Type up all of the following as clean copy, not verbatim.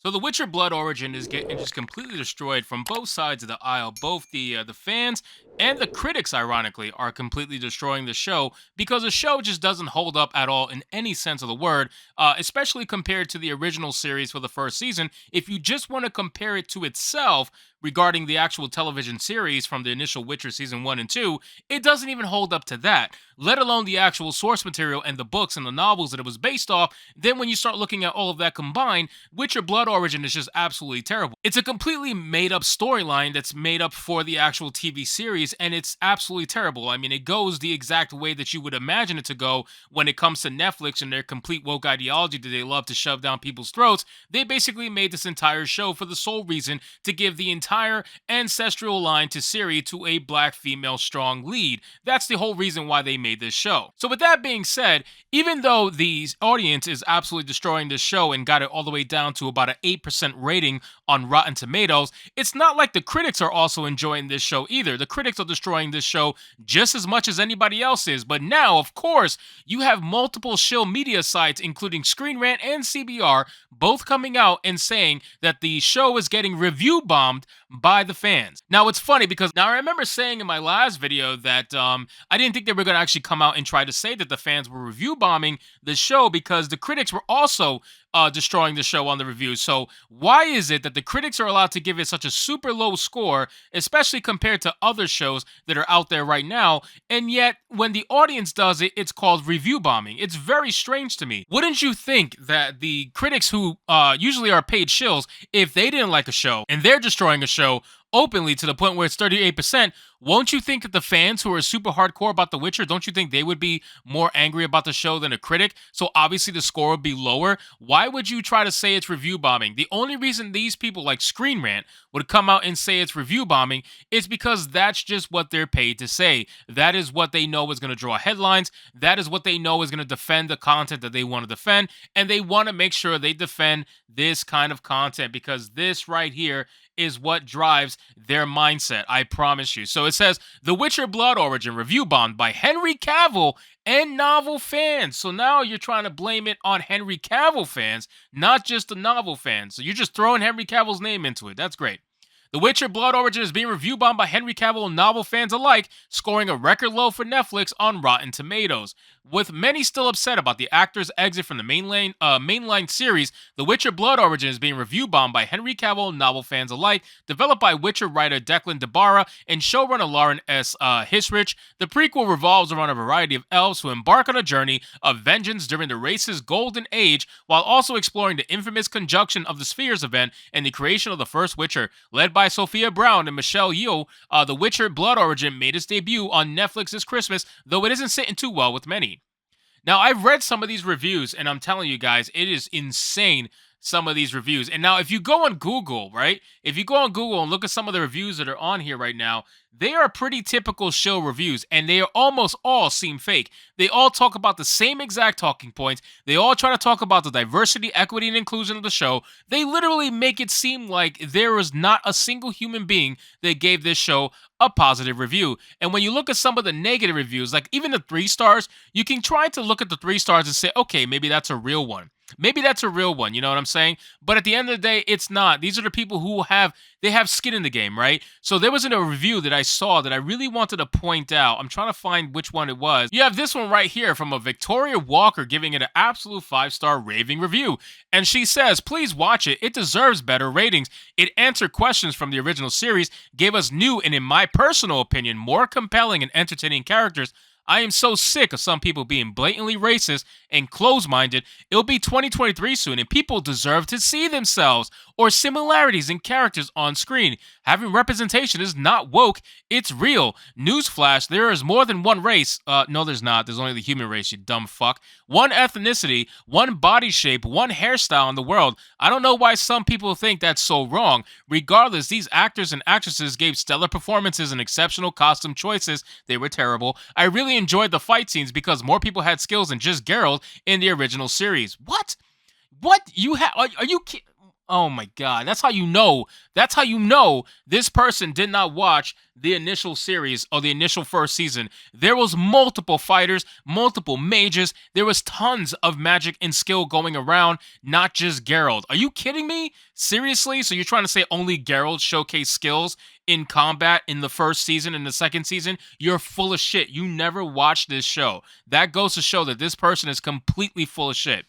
So The Witcher Blood Origin is getting just completely destroyed from both sides of the aisle. Both the fans and the critics, ironically, are completely destroying the show because the show just doesn't hold up at all in any sense of the word, especially compared to the original series for the first season. If you just want to compare it to itself regarding the actual television series from the initial Witcher season 1 and 2, it doesn't even hold up to that, let alone the actual source material and the books and the novels that it was based off. Then when you start looking at all of that combined, Witcher Blood Origin is just absolutely terrible. It's a completely made up storyline that's made up for the actual TV series, and it's absolutely terrible. I mean, it goes the exact way that you would imagine it to go when it comes to Netflix and their complete woke ideology that they love to shove down people's throats. They basically made this entire show for the sole reason to give the entire ancestral line to Ciri to a black female strong lead. That's the whole reason why they made this show. So with that being said, even though the audience is absolutely destroying this show and got it all the way down to about an 8% rating on Rotten Tomatoes, it's not like the critics are also enjoying this show either. The critics are destroying this show just as much as anybody else is. But now, of course, you have multiple shill media sites, including Screen Rant and CBR, both coming out and saying that the show is getting review bombed by the fans. Now, it's funny because now I remember saying in my last video that I didn't think they were going to actually come out and try to say that the fans were review bombing the show because the critics were also destroying the show on the reviews. So why is it that the critics are allowed to give it such a super low score, especially compared to other shows that are out there right now, and yet when the audience does it, it's called review bombing? It's very strange to me. Wouldn't you think that the critics who usually are paid shills, if they didn't like a show and they're destroying a show openly to the point where it's 38%, won't you think that the fans who are super hardcore about The Witcher, don't you think they would be more angry about the show than a critic? So obviously the score would be lower. Why would you try to say it's review bombing? The only reason these people like Screen Rant would come out and say it's review bombing is because that's just what they're paid to say. That is what they know is going to draw headlines. That is what they know is going to defend the content that they want to defend. And they want to make sure they defend this kind of content because this right here is what drives their mindset, I promise you. So it says, The Witcher Blood Origin review bombed by Henry Cavill and novel fans. So now you're trying to blame it on Henry Cavill fans, not just the novel fans. So you're just throwing Henry Cavill's name into it. That's great. The Witcher Blood Origin is being review bombed by Henry Cavill and novel fans alike, scoring a record low for Netflix on Rotten Tomatoes. With many still upset about the actor's exit from the mainline series, The Witcher Blood Origin is being review bombed by Henry Cavill and novel fans alike. Developed by Witcher writer Declan DeBarra and showrunner Lauren S. Hisrich, the prequel revolves around a variety of elves who embark on a journey of vengeance during the race's golden age, while also exploring the infamous conjunction of the Spheres event and the creation of the first Witcher. Led by Sophia Brown and Michelle Yeoh, The Witcher Blood Origin made its debut on Netflix this Christmas, though it isn't sitting too well with many. Now, I've read some of these reviews, and I'm telling you guys, it is insane, some of these reviews. And now, if you go on Google, right? If you go on Google and look at some of the reviews that are on here right now, they are pretty typical shill reviews, and they almost all seem fake. They all talk about the same exact talking points. They all try to talk about the diversity, equity, and inclusion of the show. They literally make it seem like there was not a single human being that gave this show a positive review. And when you look at some of the negative reviews, like even the 3 stars, you can try to look at the 3 stars and say, okay, maybe that's a real one. Maybe that's a real one, you know what I'm saying? But at the end of the day, it's not. These are the people who have skin in the game, right? So there wasn't a review that I saw that I really wanted to point out. I'm trying to find which one it was. You have this one right here from a Victoria Walker giving it an absolute 5-star raving review. And she says, please watch it. It deserves better ratings. It answered questions from the original series, gave us new and, in my personal opinion, more compelling and entertaining characters. I am so sick of some people being blatantly racist and close-minded. It'll be 2023 soon, and people deserve to see themselves or similarities in characters on screen. Having representation is not woke, it's real. Newsflash, there is more than one race. No, there's not. There's only the human race, you dumb fuck. One ethnicity, one body shape, one hairstyle in the world. I don't know why some people think that's so wrong. Regardless, these actors and actresses gave stellar performances and exceptional costume choices. They were terrible. I really enjoyed the fight scenes because more people had skills than just Geralt in the original series. What? What? You have? Are you kidding? Oh my god, that's how you know. That's how you know this person did not watch the initial series or the initial first season. There was multiple fighters, multiple mages. There was tons of magic and skill going around, not just Geralt. Are you kidding me? Seriously? So you're trying to say only Geralt showcased skills in combat in the first season and the second season? You're full of shit. You never watched this show. That goes to show that this person is completely full of shit.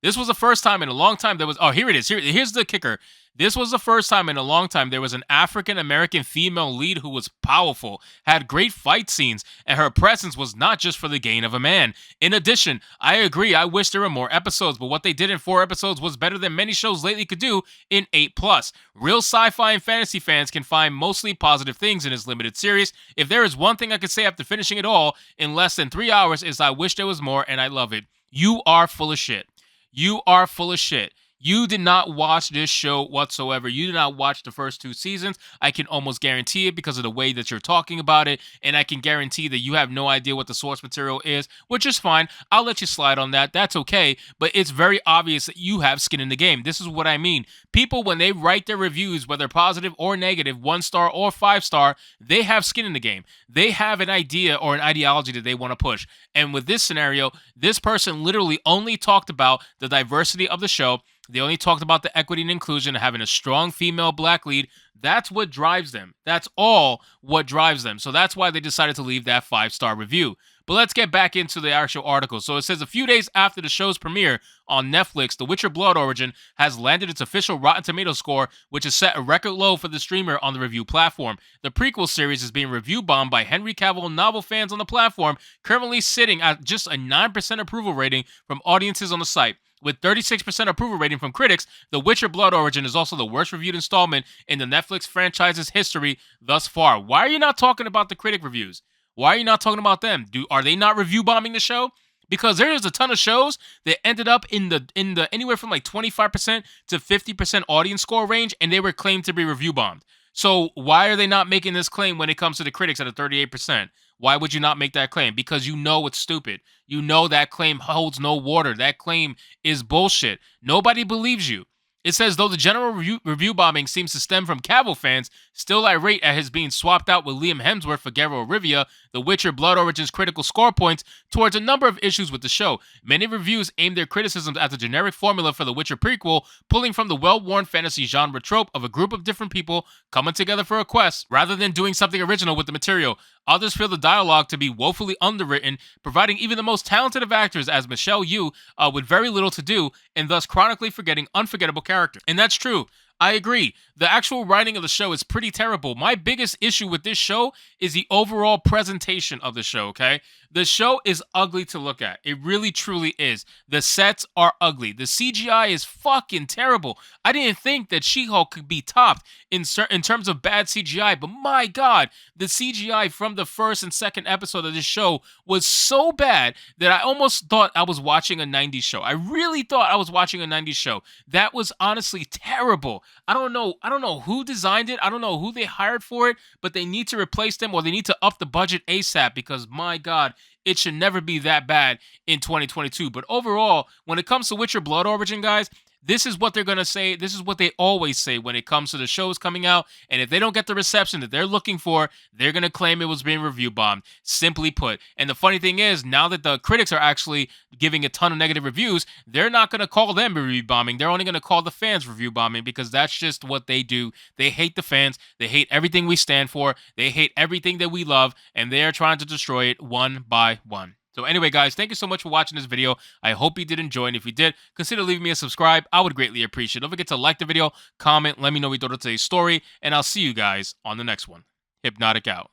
This was the first time in a long time there was. Oh, here it is. Here's the kicker. This was the first time in a long time there was an African American female lead who was powerful, had great fight scenes, and her presence was not just for the gain of a man. In addition, I agree, I wish there were more episodes, but what they did in 4 episodes was better than many shows lately could do in 8 plus. Real sci-fi and fantasy fans can find mostly positive things in this limited series. If there is one thing I could say after finishing it all in less than 3 hours is I wish there was more and I love it. You are full of shit. You are full of shit. You did not watch this show whatsoever. You did not watch the first 2 seasons. I can almost guarantee it because of the way that you're talking about it. And I can guarantee that you have no idea what the source material is, which is fine. I'll let you slide on that. That's okay. But it's very obvious that you have skin in the game. This is what I mean. People, when they write their reviews, whether positive or negative, 1 star or 5 star, they have skin in the game. They have an idea or an ideology that they want to push. And with this scenario, this person literally only talked about the diversity of the show. They only talked about the equity and inclusion, having a strong female black lead. That's what drives them. That's all what drives them. So that's why they decided to leave that 5 star review. But let's get back into the actual article. So it says a few days after the show's premiere on Netflix, The Witcher Blood Origin has landed its official Rotten Tomatoes score, which is set a record low for the streamer on the review platform. The prequel series is being review bombed by Henry Cavill novel fans on the platform, currently sitting at just a 9% approval rating from audiences on the site. With 36% approval rating from critics, The Witcher Blood Origin is also the worst reviewed installment in the Netflix franchise's history thus far. Why are you not talking about the critic reviews? Why are you not talking about them? Are they not review bombing the show? Because there is a ton of shows that ended up in the anywhere from like 25% to 50% audience score range, and they were claimed to be review bombed. So why are they not making this claim when it comes to the critics at a 38%? Why would you not make that claim? Because you know it's stupid. You know that claim holds no water. That claim is bullshit. Nobody believes you. It says, though the general review bombing seems to stem from Cavill fans, still irate at his being swapped out with Liam Hemsworth for Geralt of Rivia, The Witcher Blood Origin's critical score points towards a number of issues with the show. Many reviews aim their criticisms at the generic formula for The Witcher prequel, pulling from the well-worn fantasy genre trope of a group of different people coming together for a quest, rather than doing something original with the material. Others feel the dialogue to be woefully underwritten, providing even the most talented of actors as Michelle Yeoh with very little to do, and thus chronically forgetting unforgettable characters. And that's true. I agree. The actual writing of the show is pretty terrible. My biggest issue with this show is the overall presentation of the show, okay? The show is ugly to look at. It really, truly is. The sets are ugly. The CGI is fucking terrible. I didn't think that She-Hulk could be topped in terms of bad CGI, but my God, the CGI from the first and second episode of this show was so bad that I almost thought I was watching a 90s show. I really thought I was watching a 90s show. That was honestly terrible. I don't know who designed it. I don't know who they hired for it, but they need to replace them or they need to up the budget ASAP because my God, it should never be that bad in 2022. But overall, when it comes to Witcher Blood Origin, guys, this is what they're going to say. This is what they always say when it comes to the shows coming out. And if they don't get the reception that they're looking for, they're going to claim it was being review bombed, simply put. And the funny thing is, now that the critics are actually giving a ton of negative reviews, they're not going to call them review bombing. They're only going to call the fans review bombing because that's just what they do. They hate the fans. They hate everything we stand for. They hate everything that we love. And they are trying to destroy it one by one. So anyway, guys, thank you so much for watching this video. I hope you did enjoy, and if you did, consider leaving me a subscribe. I would greatly appreciate it. Don't forget to like the video, comment, let me know what you thought of today's story, and I'll see you guys on the next one. Hypnotic out.